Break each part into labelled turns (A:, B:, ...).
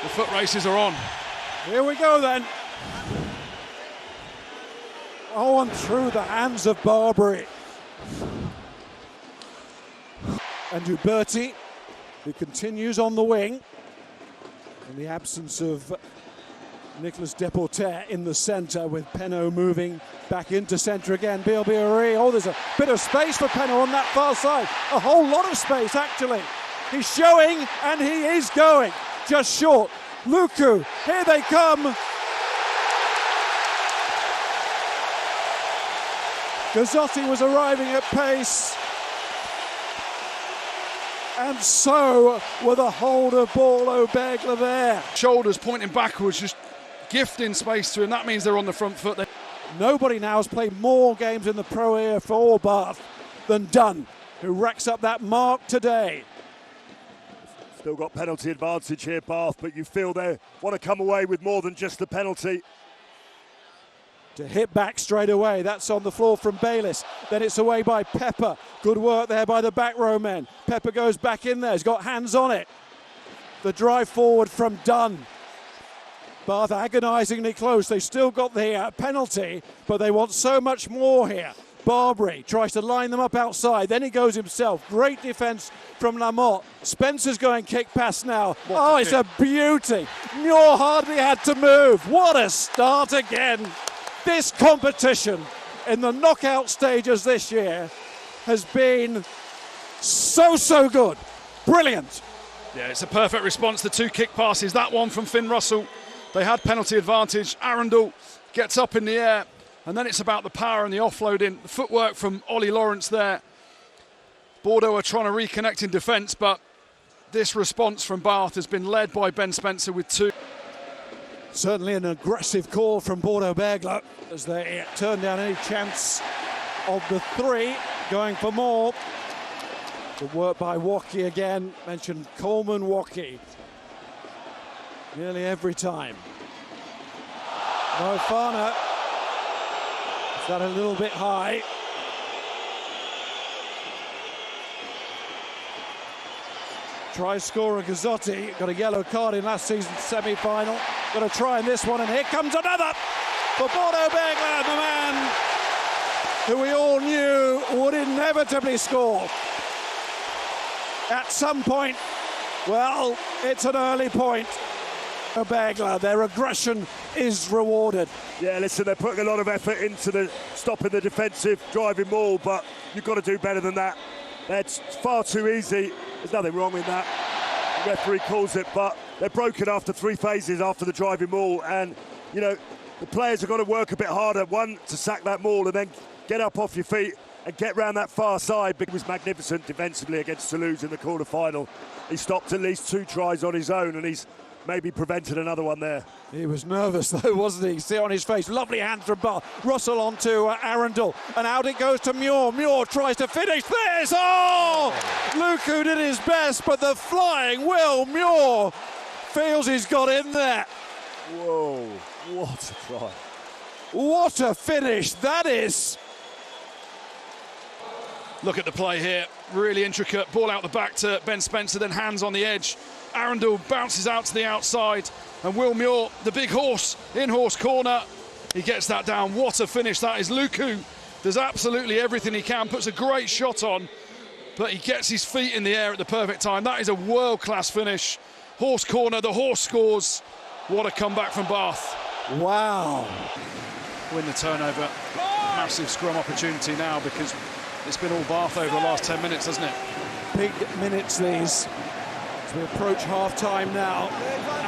A: The foot races are on.
B: Here we go then. Oh, and through the hands of Barbary. And Uberti, who continues on the wing. In the absence of Nicolas Deporter in the centre, with Penaud moving back into centre again. Bilbiri, oh, there's a bit of space for Penaud on that far side. A whole lot of space, actually. He's showing, and he is going. Just short. Luku, here they come. Gazzotti was arriving at pace. And so were the hold of Bordeaux Bègles there.
A: Shoulders pointing backwards, just gifting space to him. That means they're on the front foot.
B: Nobody now has played more games in the Pro A for Bath than Dunn, who racks up that mark today.
C: Still got penalty advantage here, Bath, but you feel they want to come away with more than just the penalty.
B: To hit back straight away, that's on the floor from Bayliss. Then it's away by Pepper. Good work there by the back row men. Pepper goes back in there, he's got hands on it. The drive forward from Dunn. Bath agonisingly close. They still got the penalty, but they want so much more here. Barbary tries to line them up outside, then he goes himself. Great defence from Lamotte. Spencer's going kick pass now. Oh, it's a beauty. Muir hardly had to move. What a start again. This competition in the knockout stages this year has been so good. Brilliant.
A: Yeah, it's a perfect response. The two kick passes, that one from Finn Russell. They had penalty advantage. Arundel gets up in the air, and then it's about the power and the offloading. The footwork from Ollie Lawrence there. Bordeaux are trying to reconnect in defence, but this response from Bath has been led by Ben Spencer with two.
B: Certainly an aggressive call from Bordeaux Bègles as they turn down any chance of the three, going for more. Good work by Woki again. Mentioned Coleman Woki nearly every time. Moefana, is that a little bit high? Try scorer Gazzotti, got a yellow card in last season's semi-final. Got to try in this one, and here comes another for Bordeaux Bègles, the man who we all knew would inevitably score. At some point, well, it's an early point. Bègles, their aggression is rewarded.
C: Yeah, listen, they're putting a lot of effort into the stopping the defensive driving maul, but you've got to do better than that. That's far too easy. There's nothing wrong with that. The referee calls it, but they're broken after three phases after the driving maul, and you know the players have got to work a bit harder. One, to sack that maul, and then get up off your feet and get round that far side. It was magnificent defensively against Toulouse in the quarter-final. He stopped at least two tries on his own, and he's maybe prevented another one there.
B: He was nervous though, wasn't he? See on his face. Lovely hand from Bath. Russell onto Arundel, and out it goes to Muir. Muir tries to finish this. Oh! Luku did his best, but the flying Will Muir feels he's got in there.
C: Whoa, what a try.
B: What a finish that is.
A: Look at the play here, really intricate. Ball out the back to Ben Spencer, then hands on the edge. Arundel bounces out to the outside, and Will Muir, the big horse, in horse corner. He gets that down. What a finish that is. Luku does absolutely everything he can, puts a great shot on, but he gets his feet in the air at the perfect time. That is a world-class finish. Horse corner, the horse scores. What a comeback from Bath.
B: Wow.
A: Win the turnover. Massive scrum opportunity now, because it's been all Bath over the last 10 minutes, hasn't it?
B: Big minutes these. As we approach half-time now,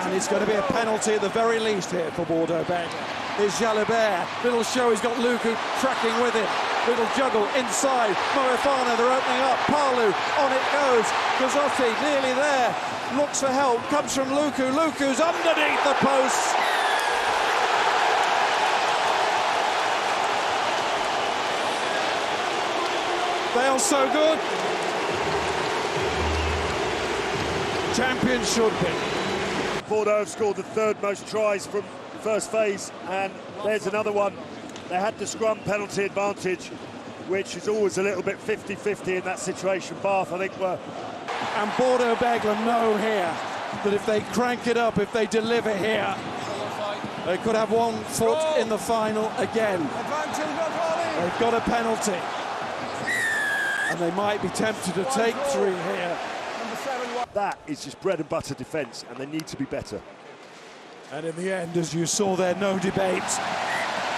B: and it's going to be a penalty at the very least here for Bordeaux Bègles. Here's Jalibert, little show, he's got Luku tracking with him. Little juggle inside, Moefana, they're opening up, Palu, on it goes. Gazzotti nearly there, looks for help, comes from Luku. Luku's underneath the post. They are so good. Champions should be.
C: Bordeaux have scored the third most tries from the first phase, and there's another one. They had the scrum penalty advantage, which is always a little bit 50-50 in that situation. Bath, I think, were...
B: And Bordeaux Bègles know here that if they crank it up, if they deliver here, they could have one foot in the final again. They've got a penalty. And they might be tempted to take 3 here.
C: That is just bread and butter defence, and they need to be better.
B: And in the end, as you saw there, no debate.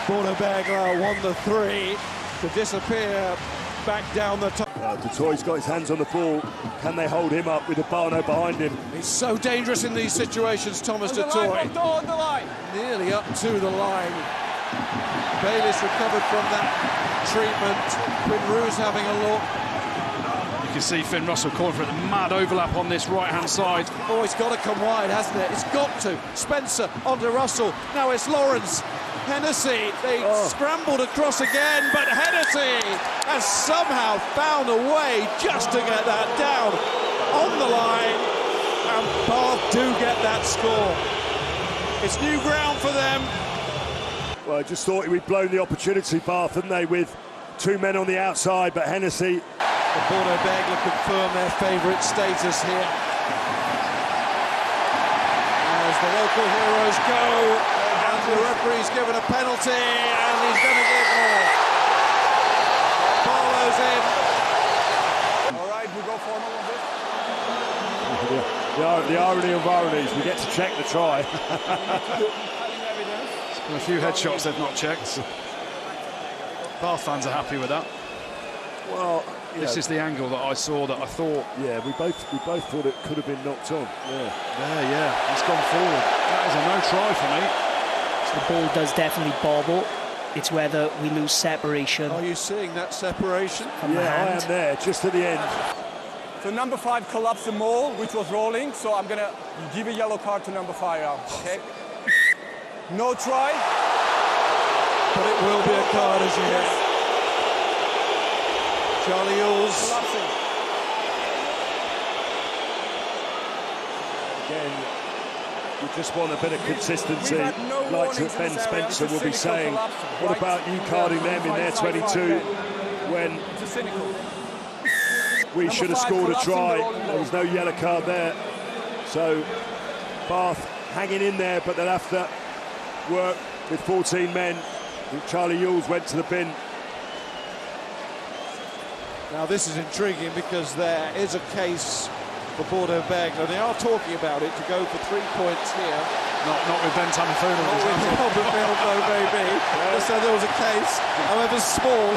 B: Bordeaux Bègles won the 3 to disappear back down the top.
C: Dutoit's got his hands on the ball. Can they hold him up with Urbano behind him?
B: He's so dangerous in these situations, Thomas Dutoit. Nearly up to the line. Bayliss recovered from that treatment. Quinn Roos having a look.
A: You can see Finn Russell calling for a mad overlap on this right-hand side.
B: Oh, it's got to come wide, hasn't it? It's got to. Spencer onto Russell. Now it's Lawrence. Hennessy, they scrambled across again, but Hennessy has somehow found a way just to get that down on the line, and Bath do get that score. It's new ground for them.
C: Well, I just thought we'd blown the opportunity, Bath, hadn't they, with 2 men on the outside, but Hennessy.
B: The Bordeaux Bègles confirm their favourite status here. As the local heroes go, and the referee's given a penalty, and he's going to give more. Barlow's in.
D: All right, we go formal on this.
C: The irony of ironies, we get to check the try.
A: There's been a few headshots they've not checked. Bath fans are happy with that.
C: Well,
A: this is the angle that I saw that I thought.
C: Yeah, we both thought it could have been knocked on.
A: Yeah, he's gone forward. That is a no try for me.
E: The ball does definitely bobble. It's whether we lose separation.
B: Are you seeing that separation?
E: From the hand.
C: I am there, just at the end.
D: So number 5 collapsed the mole, which was rolling, so I'm gonna give a yellow card to number 5 now, okay? No try.
B: But it will be a card, as you hear. Charlie Yules.
D: Collapsing.
C: Again, you just want a bit of consistency,
D: We've had no
C: like
D: warnings in
C: Ben
D: this area.
C: Spencer
D: It's a
C: will be
D: cynical
C: saying.
D: collapse,
C: What
D: right?
C: about you carding them in their 22 when
D: It's a cynical.
C: we
D: Number
C: should have
D: 5
C: scored a
D: collapsing
C: try?
D: the rolling
C: There was no yellow card there. So Bath hanging in there, but they'll have to work with 14 men. Charlie Yules went to the bin.
B: Now this is intriguing because there is a case for Bordeaux Bègles, and they are talking about it to go for 3 points here.
A: Not with Ben Tamifuna.
B: Not with Copperfield, though, maybe. So there was a case, however small.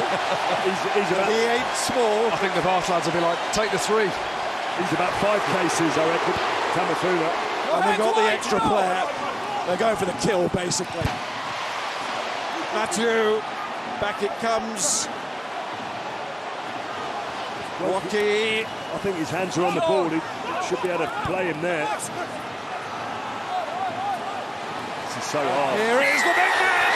C: He's about,
B: He ain't small.
A: I think the Bath lads will be like, take the 3.
C: he's about 5 cases, I reckon. Tamifuna.
B: And they've got the extra player. They're going for the kill, basically. Matthew, back it comes. Waukee.
C: I think his hands are on the ball. He should be able to play him there. This is so hard.
B: Here is the big man.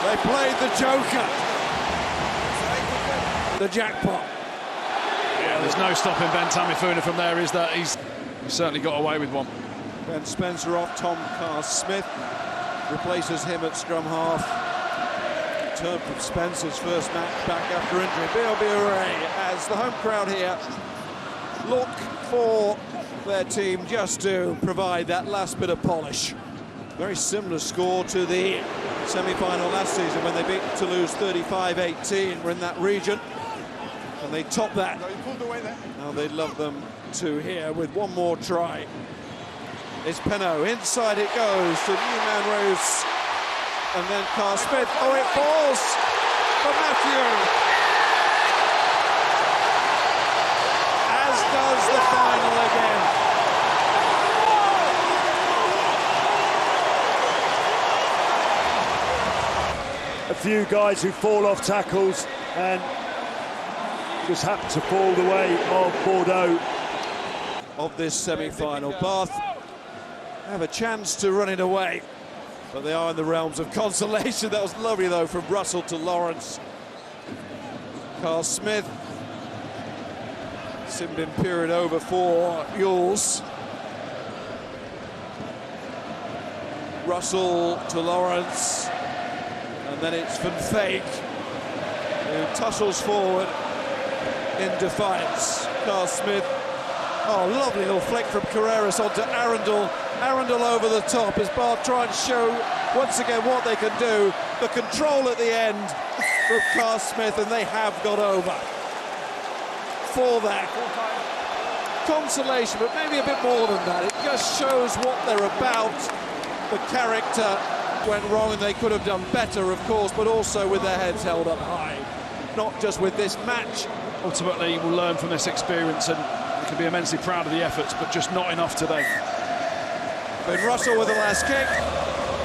B: They played the Joker. The jackpot.
A: Yeah, there's no stopping Ben Tamifuna from there, is that? He's certainly got away with one.
B: Ben Spencer off, Tom Carr-Smith replaces him at scrum half. Return from Spencer's first match back after injury. BLB Array as the home crowd here look for their team just to provide that last bit of polish. Very similar score to the semi-final last season when they beat Toulouse 35-18. We're in that region. And they top that. Now they'd love them to here with one more try. It's Penaud. Inside it goes to Newman Roos. And then Carr-Smith. Oh, it falls for Matthew. As does the final again.
C: A few guys who fall off tackles and just happen to fall the way of Bordeaux.
B: Of this semi-final, Bath have a chance to run it away, but they are in the realms of consolation. That was lovely, though, from Russell to Lawrence. Carr-Smith. Simbin period over for Yules. Russell to Lawrence. And then it's Van Veek who tussles forward in defiance. Carl Smith, oh, lovely little flick from Carreras onto Arundel. Arundel over the top as Bath try and show once again what they can do. The control at the end from Carl Smith, and they have got over. For that consolation, but maybe a bit more than that. It just shows what they're about. The character went wrong and they could have done better, of course, but also with their heads held up high. Not just with this match.
A: Ultimately, we'll learn from this experience and we can be immensely proud of the efforts, but just not enough today.
B: Ben Russell with the last kick,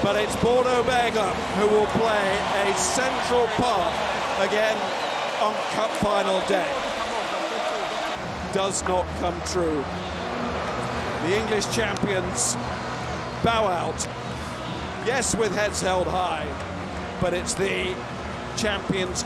B: but it's Bordeaux Bègles who will play a central part again on Cup final day. Does not come true. The English champions bow out. Yes, with heads held high, but it's the champions